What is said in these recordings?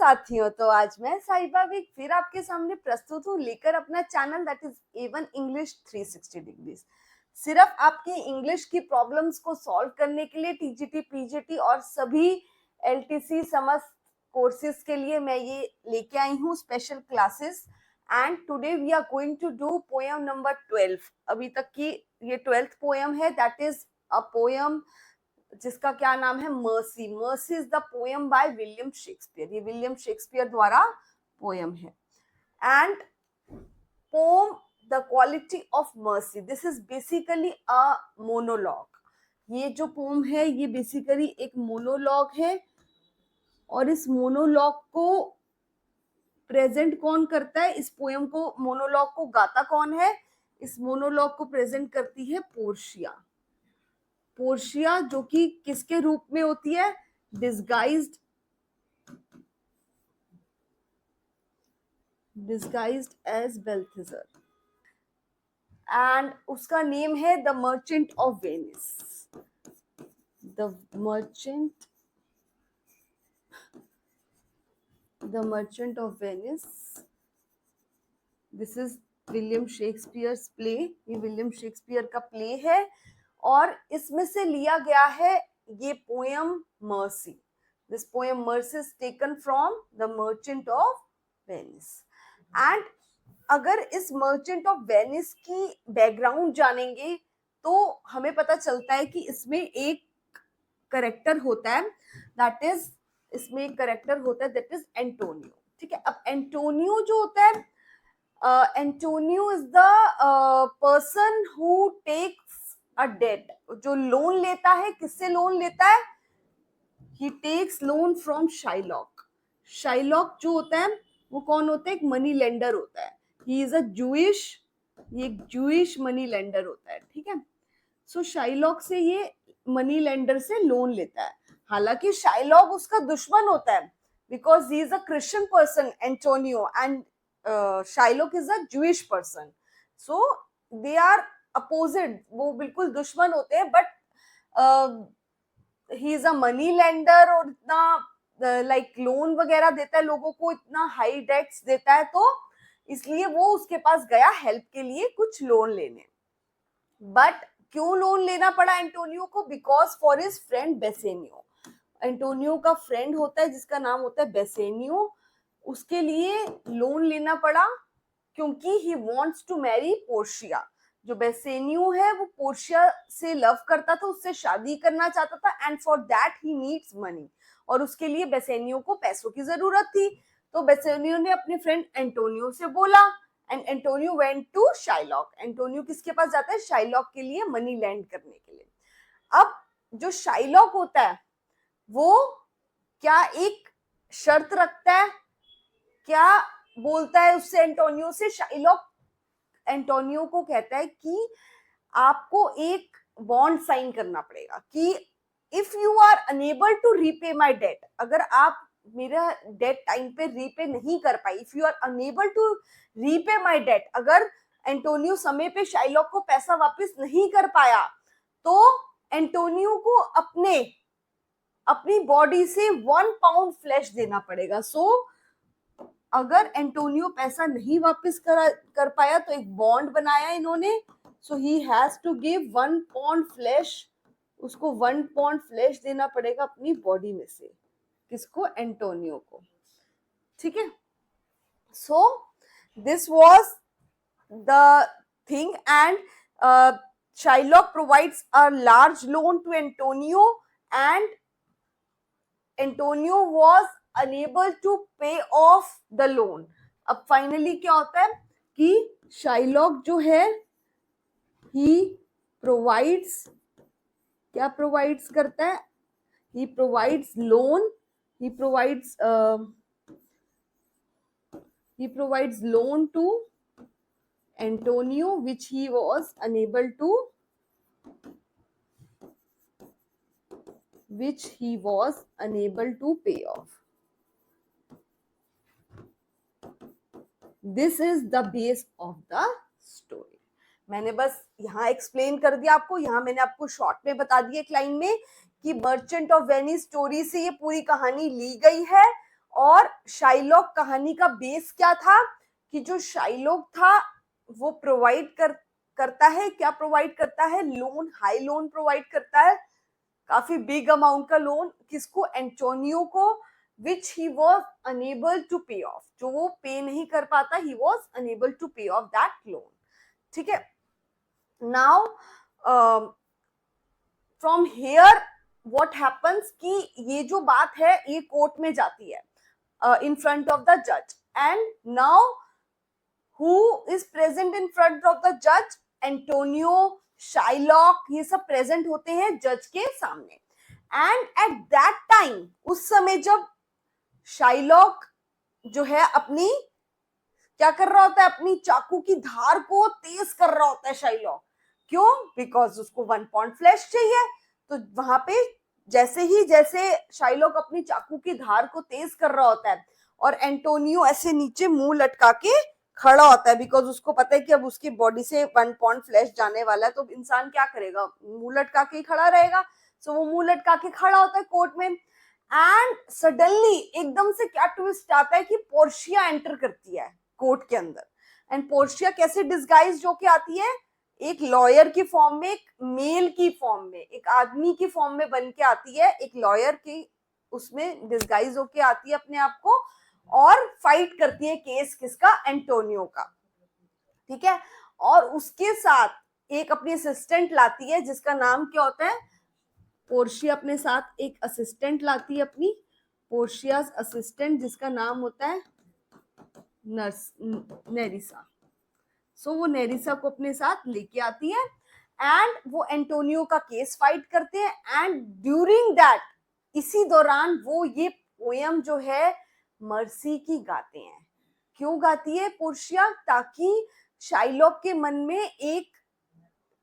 साथियों, तो आज मैं साहिबा विक फिर आपके सामने प्रस्तुत हूँ लेकर अपना channel that is A1 English 360 degrees. सिर्फ आपकी इंग्लिश की प्रॉब्लम्स को सॉल्व करने के लिए टीजीटी, पीजीटी और सभी एलटीसी समस्त कोर्सेज के लिए मैं ये लेके आई हूँ special classes. And today we are going to do poem number 12। अभी तक की ये 12th पोएम है, दैट इज अ पोएम जिसका क्या नाम है, mercy. Mercy is the poem by William Shakespeare. ये विलियम शेक्सपियर द्वारा पोएम है। And poem the quality of mercy, this is basically a monologue. ये जो पोम है ये बेसिकली एक मोनोलॉग है, और इस मोनोलॉग को प्रेजेंट कौन करता है, इस पोएम को, मोनोलॉग को गाता कौन है? इस मोनोलॉग को प्रेजेंट करती है पोर्शिया। पोर्शिया जो कि किसके रूप में होती है? डिस्गाइज्ड एज बेल्थिजर, एंड उसका नेम है the merchant of Venice. The merchant of Venice, this is William Shakespeare's play. ये विलियम शेक्सपियर का प्ले है और इसमें से लिया गया है ये poem mercy. This poem mercy is taken from the merchant of Venice. And अगर इस मर्चेंट ऑफ वेनिस की बैकग्राउंड जानेंगे तो हमें पता चलता है कि इसमें एक करेक्टर होता है, दैट इज, इसमें एक करेक्टर होता है दैट इज एंटोनियो। ठीक है, अब एंटोनियो जो होता है, Antonio is the person who takes a debt, जो लोन लेता है। किससे लोन लेता है? He takes loan from Shylock. Shylock जो होता है वो कौन होता है? एक मनी लेंडर होता है। ही इज अ जूइश, ये एक जूइश मनी लेंडर होता है। ठीक है, सो शाइलॉक से ये मनी लेंडर से लोन लेता है। हालांकि शाइलॉक उसका दुश्मन होता है because he is a Christian person, Antonio, and Shylock is a Jewish person, so they are opposite, वो बिल्कुल दुश्मन होते हैं। But he is a money lender और इतना लाइक लोन वगैरह देता है लोगों को, इतना हाई डेट्स देता है, तो इसलिए वो उसके पास गया हेल्प के लिए कुछ लोन लेने। बट क्यों लोन लेना पड़ा एंटोनियो को? Because for his friend Bassanio. Antonio का फ्रेंड होता है जिसका नाम होता है बेसेनियो, उसके लिए लोन लेना पड़ा क्योंकि he wants to marry Portia. जो बेसेनियो है वो पोर्शिया से लव करता था, उससे शादी करना चाहता था, and for that he needs money, और उसके लिए बेसेनियो को पैसों की जरूरत थी। तो बेसेनियो ने अपने फ्रेंड एंटोनियो से बोला, and Antonio went to Shylock. Antonio किसके पास जाता है? शाइलॉक के लिए मनी लैंड करने के लिए। अब जो शाइलॉक होता है वो क्या एक शर्त रखता है, क्या बोलता है उससे, एंटोनियो से? शाइलॉक एंटोनियो को कहता है कि आपको एक बॉन्ड साइन करना पड़ेगा कि if you are unable to repay my debt, अगर आप मेरा डेट टाइम पे रीपे नहीं कर पाई, if you are unable to repay my debt, अगर एंटोनियो समय पे शाइलॉक को पैसा वापस नहीं कर पाया तो एंटोनियो को अपनी बॉडी से 1 पाउंड फ्लैश देना पड़ेगा। सो अगर एंटोनियो पैसा नहीं वापस कर पाया तो एक बॉन्ड बनाया इन्होंने। So he has to give 1 pound flesh, उसको 1 पाउंड फ्लैश देना पड़ेगा अपनी बॉडी में से। किसको? एंटोनियो को। ठीक है, so this was the thing, and Shylock provides a large loan to Antonio, and Antonio was unable to pay off the loan. अब फाइनली क्या होता है कि शाइलॉक जो है ही प्रोवाइड्स, क्या प्रोवाइड्स करता है? He provides loan, he provides loan to Antonio which he was unable to pay off. This is the base of the story. मैंने बस यहाँ एक्सप्लेन कर दिया आपको, यहाँ मैंने आपको शॉर्ट में बता दिया एक लाइन में कि मर्चेंट ऑफ वेनिस स्टोरी से ये पूरी कहानी ली गई है, और शाइलॉक कहानी का बेस क्या था कि जो शाइलॉक था वो करता है, क्या प्रोवाइड करता है, लोन, हाई लोन प्रोवाइड करता है, काफी बिग अमाउंट का लोन, किसको, एंटोनियो को, विच he was unable to pay of, जो वो पे नहीं कर पाता, he was unable to pay of that loan. ठीक है, now from here what happens कि ये जो बात है ये कोर्ट में जाती है in front of the judge, and now who is present in front of the judge? Antonio, Shylock, ये सब प्रेजेंट होते हैं जज के सामने। एंड एट दैट टाइम, उस समय जब शाइलॉक जो है अपनी क्या कर रहा होता है, अपनी चाकू की धार को तेज कर रहा होता है शाइलॉक। क्यों? बिकॉज उसको 1 पाउंड फ्लैश चाहिए। तो वहां पे जैसे शाइलॉक अपनी चाकू की धार को तेज कर रहा होता है और एंटोनियो ऐसे नीचे मुंह लटका के खड़ा होता है, बिकॉज उसको पता है कि अब उसकी बॉडी से 1 पाउंड फ्लैश जाने वाला है, तो इंसान क्या करेगा, मुंह लटका के ही खड़ा रहेगा। सो वो मुंह लटका के खड़ा होता है कोर्ट में। एंड सडनली एकदम से क्या ट्विस्ट आता है कि पोर्शिया एंटर करती है कोर्ट के अंदर। एंड पोर्शिया कैसे डिस्गाइज होके आती है, एक लॉयर की फॉर्म में, एक मेल की फॉर्म में, एक आदमी की फॉर्म में बन के आती है, एक लॉयर की उसमें डिस्गाइज होके आती है अपने आप को, और फाइट करती है केस किसका, एंटोनियो का। ठीक है, और उसके साथ एक अपनी असिस्टेंट लाती है जिसका नाम क्या होता है, पोर्शिया अपने साथ एक असिस्टेंट लाती है अपनी, पोर्शियाज असिस्टेंट जिसका नाम होता है नेरिसा। सो वो नेरिसा को अपने साथ लेके आती है एंड वो एंटोनियो का केस फाइट करते हैं। एंड ड्यूरिंग दैट, इसी दौरान वो ये पोयम जो है मर्सी की गाते हैं। क्यों गाती है पोर्शिया? ताकि शाइलॉक के मन में एक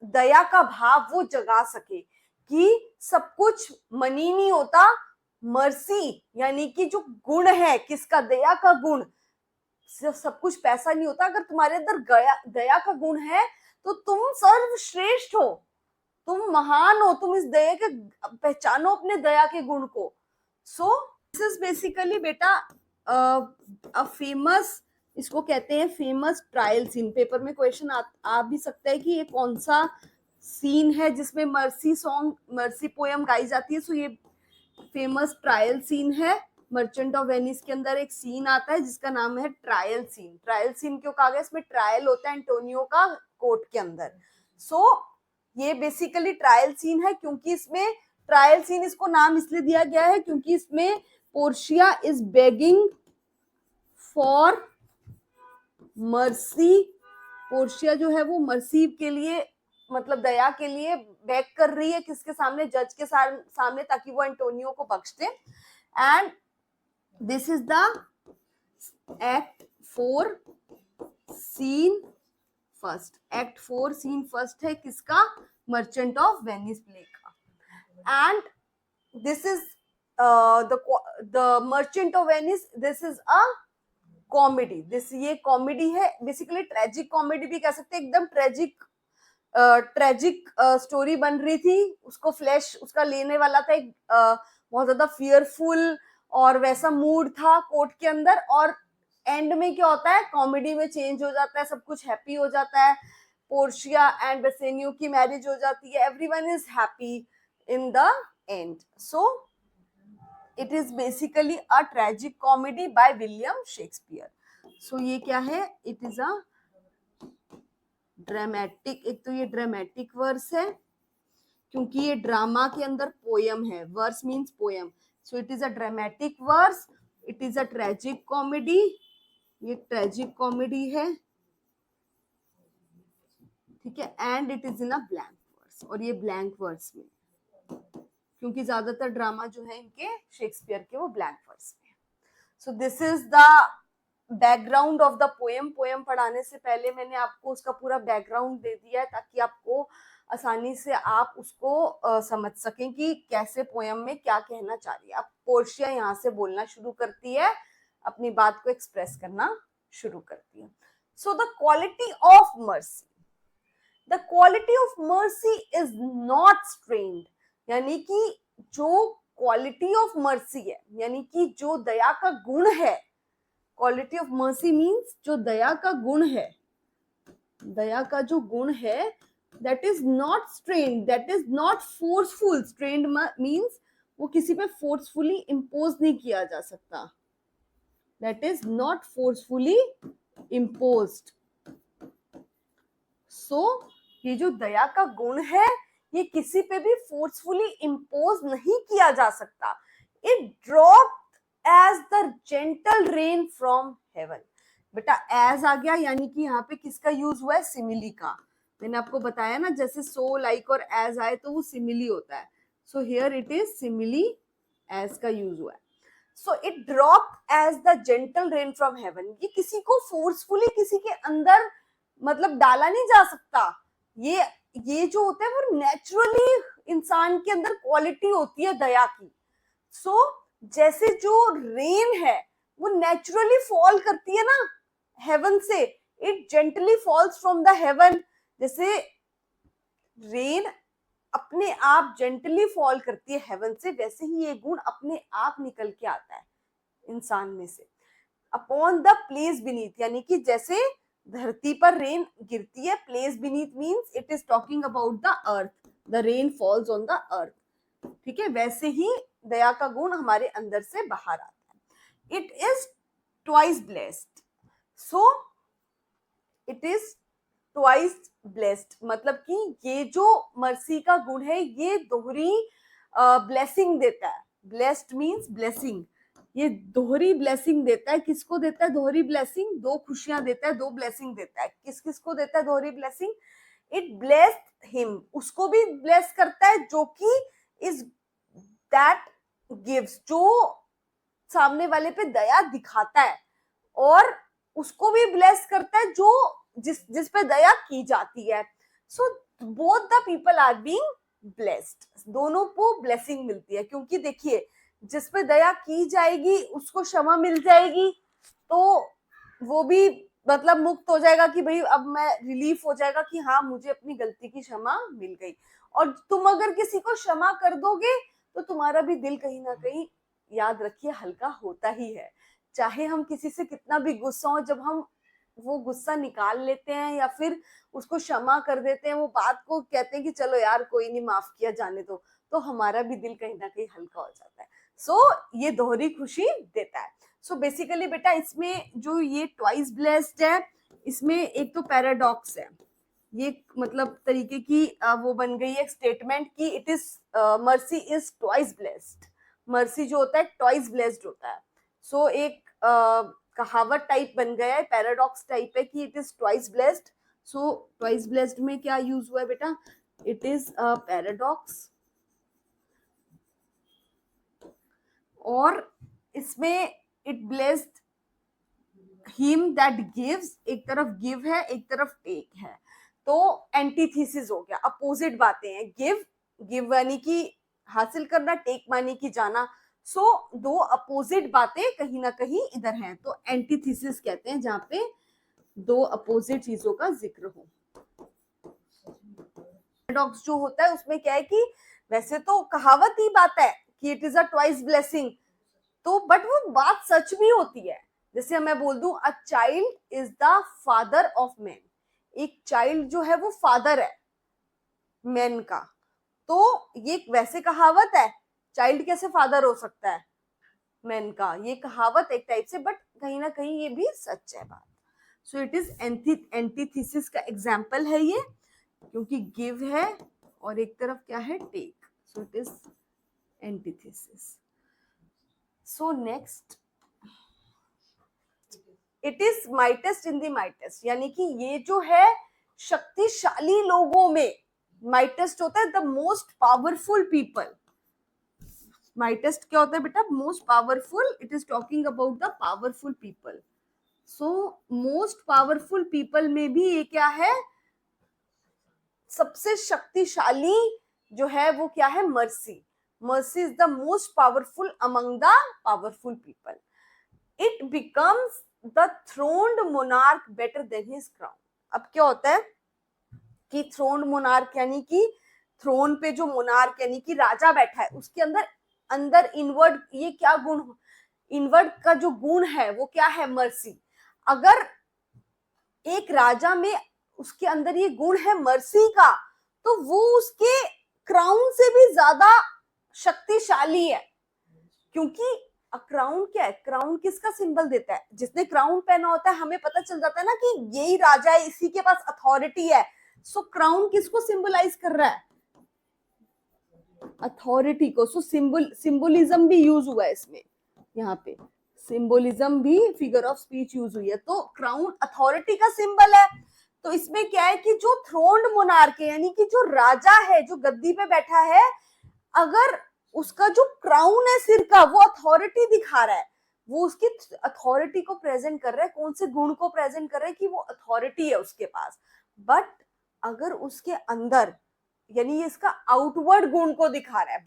दया का भाव वो जगा सके कि सब कुछ मनी नहीं होता, मर्सी यानी कि जो गुण है किसका, दया का गुण, सब कुछ पैसा नहीं होता। अगर तुम्हारे अंदर दया का गुण है तो तुम सर्वश्रेष्ठ हो, तुम महान हो, तुम इस दया के पहचानो अपने दया के गुण को। सो दिस इज बेसिकली बेटा अ फेमस, इसको कहते हैं फेमस ट्रायल सीन। पेपर में क्वेश्चन आ भी सकता है कि ये कौन सा सीन है जिसमें मर्सी सॉन्ग, मर्सी पोयम गाई जाती है। सो ये फेमस ट्रायल सीन है। मर्चेंट ऑफ वेनिस के अंदर एक सीन आता है जिसका नाम है ट्रायल सीन। ट्रायल सीन क्यों कहा गया? इसमें ट्रायल होता है एंटोनियो का कोर्ट के अंदर। सो ये बेसिकली ट्रायल सीन है, क्योंकि इसमें ट्रायल सीन इसको नाम इसलिए दिया गया है क्योंकि इसमें Portia is begging for mercy. Portia जो है वो मर्सी के लिए, मतलब दया के लिए बेग कर रही है किसके सामने, जज के सामने, ताकि वो एंटोनियो को बख्श दे। And this is the act 4 scene first. Act 4 scene first है किसका? मर्चेंट ऑफ वेनिस प्ले का। And this is the merchant of Venice, this is a comedy. ये कॉमेडी है, बेसिकली ट्रेजिक कॉमेडी भी कह सकते हैं। एकदम ट्रेजिक स्टोरी बन रही थी, उसको फ्लैश उसका लेने वाला था एक बहुत ज्यादा फियरफुल और वैसा मूड था कोर्ट के अंदर। और एंड में क्या होता है, कॉमेडी में चेंज हो जाता है, सब कुछ हैप्पी हो जाता है। पोर्शिया एंड बेसेनियो की मैरिज हो जाती है, everyone is happy in the end. So it is basically a tragic comedy by William Shakespeare. So ये क्या है? इट इज अ ड्रामेटिक, एक तो ये ड्रामेटिक वर्स है क्योंकि ये ड्रामा के अंदर पोयम है, verse means poem. So it is a dramatic verse, it is a tragic comedy, ये ट्रेजिक कॉमेडी है, ठीक है। And it is in a blank verse, और ये ब्लैंक वर्स में, क्योंकि ज्यादातर ड्रामा जो है इनके शेक्सपियर के वो ब्लैंक वर्स में। So this is the background of the poem. Poem पढ़ाने से पहले मैंने आपको उसका पूरा बैकग्राउंड दे दिया है ताकि आपको आसानी से आप उसको समझ सकें कि कैसे पोएम में क्या कहना चाह रही है। अब पोर्शिया यहाँ से बोलना शुरू करती है, अपनी बात को एक्सप्रेस करना शुरू करती है। So the quality of mercy, the quality of mercy is not strained, यानी कि जो क्वालिटी ऑफ मर्सी है, यानी कि जो दया का गुण है क्वालिटी ऑफ मर्सी मीन्स जो दया का गुण है, दया का जो गुण है, that is not strained, that is not forceful. Strained means वो किसी पे फोर्सफुली इम्पोज नहीं किया जा सकता. That is not forcefully imposed. So ये जो दया का गुण है, ये किसी पे भी फोर्सफुली इम्पोज नहीं किया जा सकता. It dropped as the gentle rain from heaven. बेटा एज आ गया, यानी कि यहाँ पे किसका यूज हुआ है? सिमिली का. मैंने आपको बताया ना, जैसे सो, लाइक और एज आए तो वो सिमिली होता है. So here it is simile, as का यूज हुआ है. So it dropped as the gentle rain from heaven. ये किसी को फोर्सफुली किसी के अंदर मतलब डाला नहीं जा सकता. ये जो होता है वो नेचुरली इंसान के अंदर क्वालिटी होती है दया की. सो जैसे जो रेन है वो नेचुरली फॉल करती है ना हेवन से, it gently falls from the haven. जैसे रेन अपने आप जेंटली फॉल करती है हेवन से, वैसे ही ये गुण अपने आप निकल के आता है इंसान में से. अपॉन द प्लेस बीनीथ, यानी कि जैसे धरती पर रेन गिरती है, place beneath means it is talking about the earth, the rain falls on the earth. ठीक है, वैसे ही दया का गुण हमारे अंदर से बाहर आता है. It is twice blessed. So it is twice blessed, मतलब कि ये जो मर्सी का गुण है ये दोहरी ब्लेसिंग देता है. Blessed means blessing. ये दोहरी ब्लेसिंग देता है. किसको देता है दोहरी ब्लेसिंग? दो खुशियां देता है, दो ब्लेसिंग देता है. किस किस को देता है दोहरी ब्लेसिंग? इट ब्लेस्ड हिम, उसको भी ब्लेस करता है जो कि इज दैट गिव्स, जो सामने वाले पे दया दिखाता है, और उसको भी ब्लेस करता है जो जिस पे दया की जाती है. So both the people are being blessed. दोनों को ब्लेसिंग मिलती है, क्योंकि देखिए जिस पे दया की जाएगी उसको क्षमा मिल जाएगी, तो वो भी मतलब मुक्त हो जाएगा कि भाई अब मैं रिलीफ हो जाएगा कि हाँ मुझे अपनी गलती की क्षमा मिल गई. और तुम अगर किसी को क्षमा कर दोगे तो तुम्हारा भी दिल कहीं ना कहीं, याद रखिए, हल्का होता ही है. चाहे हम किसी से कितना भी गुस्सा हो, जब हम वो गुस्सा निकाल लेते हैं या फिर उसको क्षमा कर देते हैं, वो बात को कहते हैं कि चलो यार कोई नहीं, माफ किया जाने दो, तो हमारा भी दिल कहीं ना कहीं हल्का हो जाता है. सो ये दोहरी खुशी देता है. सो बेसिकली बेटा इसमें जो ये ट्वाइस ब्लेस्ड है, इसमें एक तो पैराडॉक्स है. ये मतलब तरीके की वो बन गई है स्टेटमेंट कि it is mercy is twice blessed. Mercy जो होता है ट्वाइस ब्लेस्ड होता है. सो एक कहावत टाइप बन गया है, पैराडॉक्स टाइप है कि it is twice blessed. So twice blessed में क्या यूज हुआ है बेटा? It is a paradox. और इसमें it blessed him that gives, एक तरफ गिव है एक तरफ टेक है, तो एंटीथीसिस हो गया, अपोजिट बातें हैं. गिव यानी कि हासिल करना, टेक मानी कि जाना. सो दो अपोजिट बातें कहीं ना कहीं इधर हैं, तो एंटीथीसिस कहते हैं जहां पे दो अपोजिट चीजों का जिक्र हो. पैराडॉक्स जो होता है उसमें क्या है कि वैसे तो कहावत ही बात है कि it is a twice blessing, तो बट वो बात सच भी होती है. जैसे मैं बोल दूं a child is the father of man. एक चाइल्ड जो है वो फादर है मैन का, तो ये वैसे कहावत है, चाइल्ड कैसे फादर हो सकता है मैन का, ये कहावत एक टाइप से, बट कहीं ना कहीं ये भी सच है बात. सो इट इज एंटीथीसिस का एग्जाम्पल है ये, क्योंकि गिव है और एक तरफ क्या है? Take. So it is antithesis. So next, it is mightiest in the mightiest, यानी कि ये जो है शक्तिशाली लोगों में, माइटेस्ट होता है the most powerful people. Mightiest क्या होता है बेटा? Most powerful. It is talking about the powerful people. So most powerful people में भी ये क्या है? सबसे शक्तिशाली जो है वो क्या है? Mercy. Mercy is the most powerful among the powerful people. It becomes the throned monarch better than his crown. अब क्या होता है कि थ्रोन्ड मोनार्क यानी कि थ्रोन पे जो मोनार्क यानी कि राजा बैठा है, उसके अंदर अंदर इनवर्ड ये क्या गुण इनवर्ड का जो गुण है वो क्या है, मर्सी। अगर एक राजा में उसके अंदर ये गुण है मर्सी का, तो वो उसके क्राउन से भी ज्यादा शक्तिशाली है। क्योंकि क्राउन क्या है, क्राउन किसका सिंबल देता है, जिसने क्राउन पहना होता है हमें पता चल जाता है ना कि यही राजा है, इसी के पास अथॉरिटी है। सो क्राउन किसको सिंबलाइज कर रहा है, अथॉरिटी को। सो सिंबोलिज्म भी यूज हुआ है इसमें, यहाँ पे सिंबोलिज्म भी फिगर ऑफ स्पीच यूज हुई है। तो क्राउन अथॉरिटी का सिंबल है। तो इसमें क्या है कि जो थ्रोन्ड मोनार्क है, यानी कि जो राजा है, जो गद्दी पे बैठा है, अगर उसका जो क्राउन है सिर का, वो अथॉरिटी दिखा रहा है, वो उसकी अथॉरिटी को प्रेजेंट कर रहा है। कौन से गुण को प्रेजेंट कर रहा है कि वो अथॉरिटी है उसके पास। बट अगर उसके अंदर, यानी ये इसका आउटवर्ड गुण को दिखा रहा है,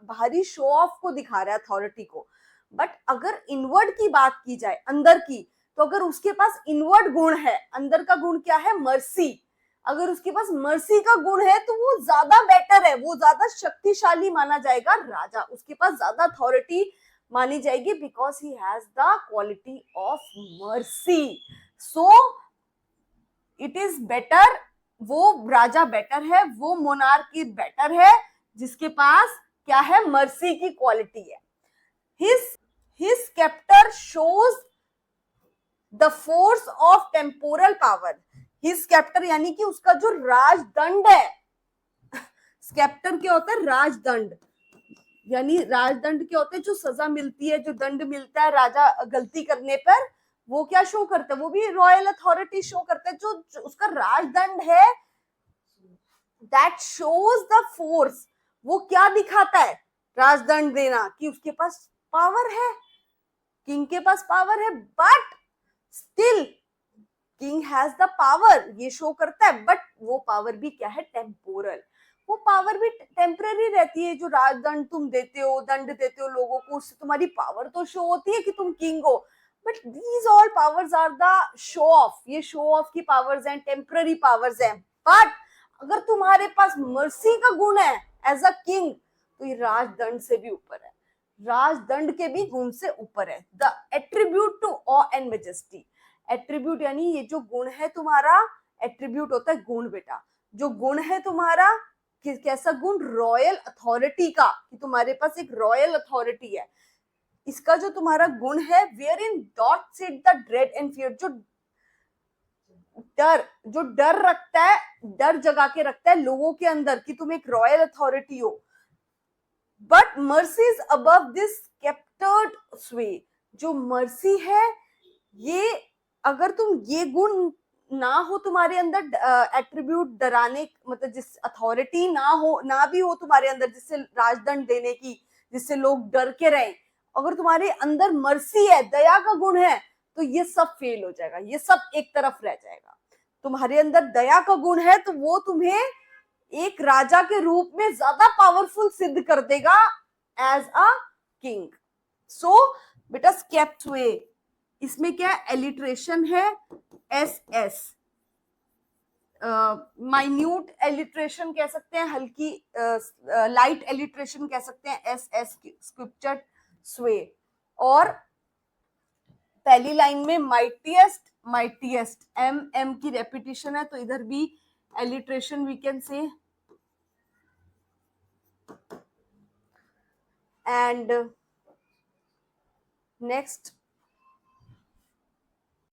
भारी शो ऑफ को दिखा रहा है, अथॉरिटी को। बट अगर इनवर्ड की बात की जाए, अंदर की, तो अगर उसके पास इनवर्ड गुण है, अंदर का गुण क्या है, मर्सी, अगर उसके पास मर्सी का गुण है तो वो ज्यादा बेटर है, वो ज्यादा शक्तिशाली माना जाएगा राजा, उसके पास ज्यादा अथॉरिटी मानी जाएगी, because he has the quality of mercy. So it is better, वो राजा बेटर है, वो मोनार्की बेटर है जिसके पास क्या है, मर्सी की क्वालिटी है। his scepter shows the force of temporal power। his scepter यानी कि उसका जो राजदंड है, स्केप्टर क्या होता है, राजदंड, यानी राजदंड क्या होता है, जो सजा मिलती है, जो दंड मिलता है राजा गलती करने पर, वो क्या शो करता है, वो भी रॉयल अथॉरिटी शो करता है। जो उसका राजदंड है, दैट शोज द फोर्स, वो क्या दिखाता है, राजदंड देना, कि उसके पास पावर है, किंग के पास पावर है। But still king has the power, ये शो करता है। बट वो पावर भी क्या है, टेम्पोरल, वो पावर भी टेम्पररी रहती है। जो राजदंड तुम देते हो, दंड देते हो लोगों को, उससे तुम्हारी पावर तो शो होती है कि तुम किंग हो। But these all powers are the show off, ये शो ऑफ की पावर्स हैं, टेम्पररी पावर्स हैं। बट अगर तुम्हारे पास मर्सी का गुण है एज अ किंग, तो ये राजदंड से भी ऊपर है, राजदंड के भी गुण से ऊपर है। The attribute to awe and majesty, attribute यानी ये जो गुण है तुम्हारा, एट्रीब्यूट होता है गुण बेटा, जो गुण है तुम्हारा, कैसा गुण, रॉयल अथॉरिटी का, कि तुम्हारे पास एक रॉयल अथॉरिटी है। इसका जो तुम्हारा गुण है, wherein doth sit the dread and fear, जो डर रखता है, डर जगा के रखता है लोगों के अंदर कि तुम एक रॉयल अथॉरिटी हो। But mercy is above this sceptred sway, जो मर्सी है, ये अगर तुम ये गुण ना हो तुम्हारे अंदर, एट्रीब्यूट डराने, मतलब जिस अथॉरिटी ना भी हो तुम्हारे अंदर, जिससे राजदंड देने की, जिससे लोग डर के रहे, अगर तुम्हारे अंदर मर्सी है, दया का गुण है, तो ये सब फेल हो जाएगा, ये सब एक तरफ रह जाएगा। तुम्हारे अंदर दया का गुण है तो वो तुम्हें एक राजा के रूप में ज्यादा पावरफुल सिद्ध कर देगा एज अ किंग। सो बेटा स्केप्ट वे, इसमें क्या एलिट्रेशन है, एस एस, माइन्यूट एलिट्रेशन कह सकते हैं, हल्की लाइट एलिट्रेशन कह सकते हैं, एस एस स्क्रिप्चर स्वे। और पहली लाइन में माइटिएस्ट, माइटिएस्ट एम एम की रेपिटेशन है, तो इधर भी alliteration we can say. And next,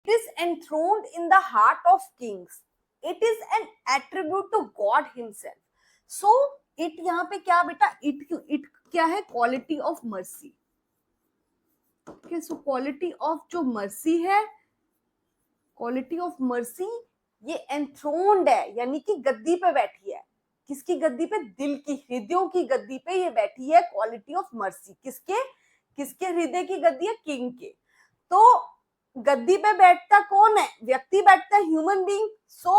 it is enthroned in the heart of kings, it is an attribute to God himself। so it यहाँ पे क्या बेटा, it क्या है, quality of mercy। okay, so quality of जो mercy है, quality of mercy, ये enthroned है, यानी कि गद्दी पे बैठी है। किसकी गद्दी पे, दिल की, हृदयों की गद्दी पे ये बैठी है, क्वालिटी ऑफ मर्सी। किसके हृदय की गद्दी है, किंग के। तो गद्दी पे बैठता कौन है, व्यक्ति बैठता है, ह्यूमन बीइंग। सो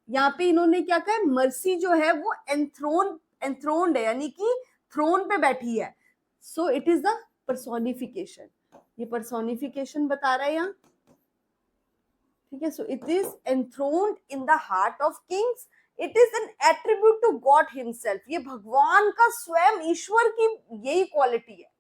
यहाँ पे इन्होंने क्या कहा, मर्सी जो है वो एंथ्रोन्ड है, यानी कि थ्रोन पे बैठी है। So it is the personification, ये पर्सोनिफिकेशन बता रहा है यहाँ, ठीक है। So it is enthroned in the heart of kings, it is an attribute to God himself, ये भगवान का स्वयं, ईश्वर की यही क्वालिटी है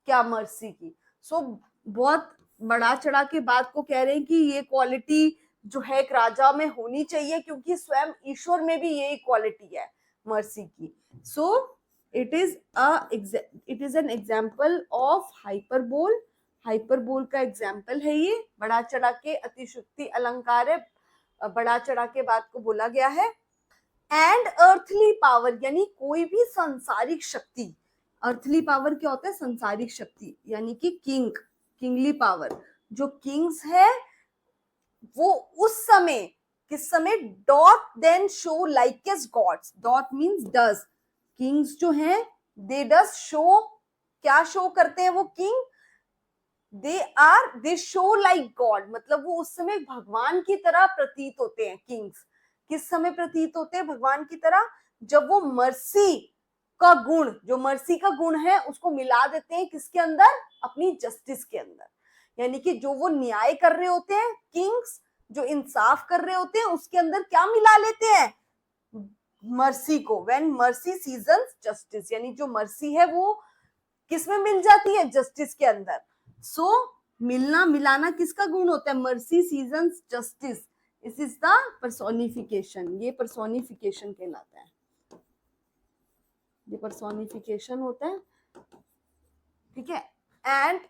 क्या मर्सी की। सो बहुत बड़ा चढ़ा के बात को कह रहे हैं कि ये क्वालिटी जो है एक राजा में होनी चाहिए, क्योंकि स्वयं ईश्वर में भी ये क्वालिटी है मर्सी की। सो it is an example of hyperbole. Hyperbole का एग्जाम्पल है ये, बड़ा चढ़ा के अतिशुक्ति अलंकार है, बड़ा चढ़ा के बात को बोला गया है। एंड अर्थली पावर, यानी कोई भी सांसारिक शक्ति, अर्थली पावर क्या होता है, सांसारिक शक्ति, यानी कि किंगली पावर, जो किंग्स है वो उस समय, किस समय, doth then show likest gods, doth means does, kings जो हैं दे डज शो, क्या शो करते हैं वो king, they show like god, मतलब वो उस समय भगवान की तरह प्रतीत होते हैं। किंग्स किस समय प्रतीत होते हैं भगवान की तरह, जब वो मर्सी का गुण, जो मर्सी का गुण है उसको मिला देते हैं किसके अंदर, अपनी जस्टिस के अंदर, यानी कि जो वो न्याय कर रहे होते हैं किंग्स, जो इंसाफ कर रहे होते हैं उसके अंदर क्या मिला लेते हैं, मर्सी को। व्हेन मर्सी सीजन्स जस्टिस, यानी जो मर्सी है वो किसमें मिल जाती है, जस्टिस के अंदर। सो मिलना मिलाना किसका गुण होता है, मर्सी सीजन्स जस्टिस, इस इज द पर्सोनिफिकेशन, ये पर्सोनिफिकेशन कहलाता है, ये पर्सोनिफिकेशन होता है, ठीक है। And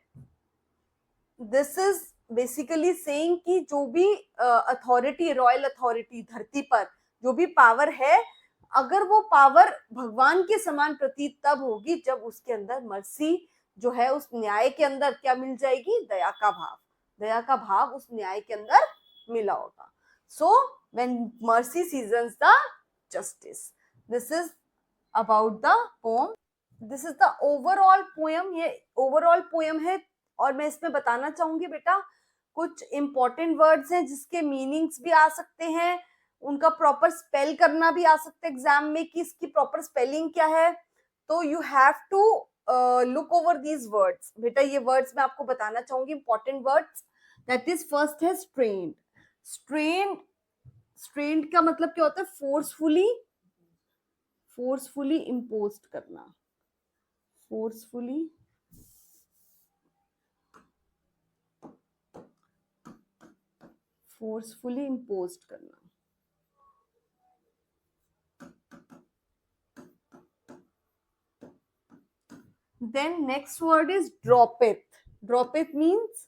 this is basically saying कि जो भी अथॉरिटी, रॉयल अथॉरिटी धरती पर जो भी पावर है, अगर वो पावर भगवान के समान प्रतीत तब होगी जब उसके अंदर मर्सी जो है, उस न्याय के अंदर क्या मिल जाएगी, दया का भाव, दया का भाव उस न्याय के अंदर मिला होगा। So when mercy seasons the justice, this is about the poem, this is the overall poem, ये ओवरऑल पोएम है। और मैं इसमें बताना चाहूंगी बेटा, कुछ इंपॉर्टेंट वर्ड्स हैं जिसके मीनिंग्स भी आ सकते हैं, उनका प्रॉपर स्पेल करना भी आ सकता है एग्जाम में कि इसकी प्रॉपर स्पेलिंग क्या है, तो you have to look over these words. बेटा ये वर्ड्स मैं आपको बताना चाहूंगी, important words, that is first है स्ट्रेन्ड। स्ट्रेन्ड, स्ट्रेन्ड का मतलब क्या होता है, फोर्सफुली, फोर्सफुली इम्पोज्ड करना, फोर्सफुली फोर्सफुली इम्पोज्ड करना। Then next word is dropeth. Dropeth means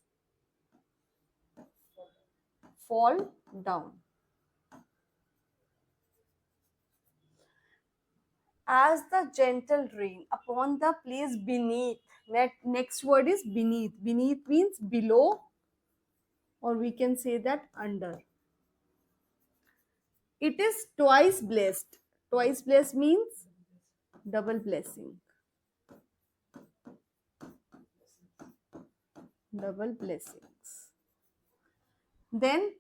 fall down. As the gentle rain upon the place beneath. Next word is beneath. Beneath means below, or we can say that under. It is twice blessed. Twice blessed means double blessing. Double blessings. Then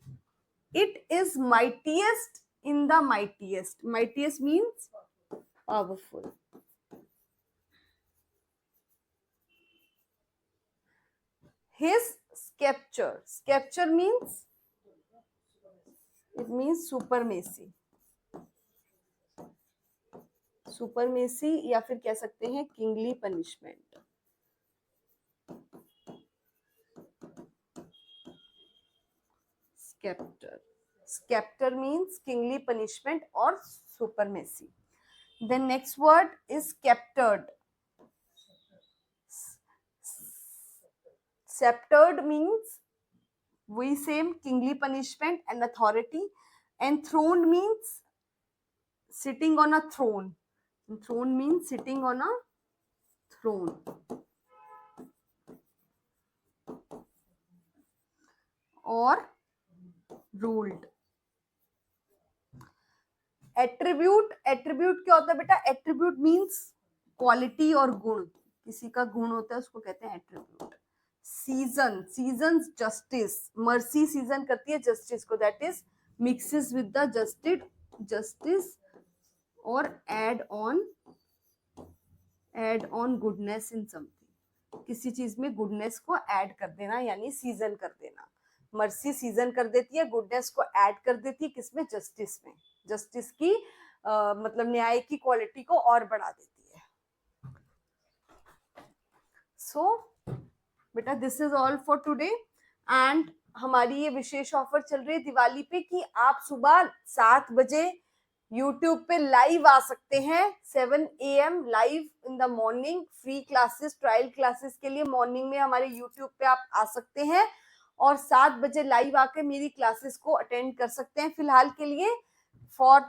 it is mightiest in the mightiest. Mightiest means powerful. His scepter. Scepter means, it means supremacy. Supremacy या फिर कह सकते हैं kingly punishment. Sceptre, sceptre means kingly punishment और supremacy. Then next word is sceptred. Sceptered means we same kingly punishment and authority, and throned means sitting on a throne. Throne means sitting on a throne. और ruled. Attribute, attribute क्या होता है बेटा, attribute means quality और गुण, किसी का गुण होता है उसको कहते हैं attribute. Season, season justice, mercy season करती है जस्टिस को, that is mixes with the justice और add on goodness in something, किसी चीज में गुडनेस को ऐड कर देना, यानी सीजन कर देना। मर्सी सीजन कर देती है, गुडनेस को ऐड कर देती है किसमें, जस्टिस में, जस्टिस की मतलब न्याय की क्वालिटी को और बढ़ा देती है। सो बेटा this is all for today and हमारी ये विशेष ऑफर चल रही है दिवाली पे कि आप सुबह 7 बजे YouTube पे लाइव आ सकते हैं 7 AM live in the morning free classes trial classes के लिए मॉर्निंग में हमारे YouTube पे आप आ सकते हैं और 7 बजे लाइव आकर मेरी क्लासेस को अटेंड कर सकते हैं फिलहाल के लिए फॉर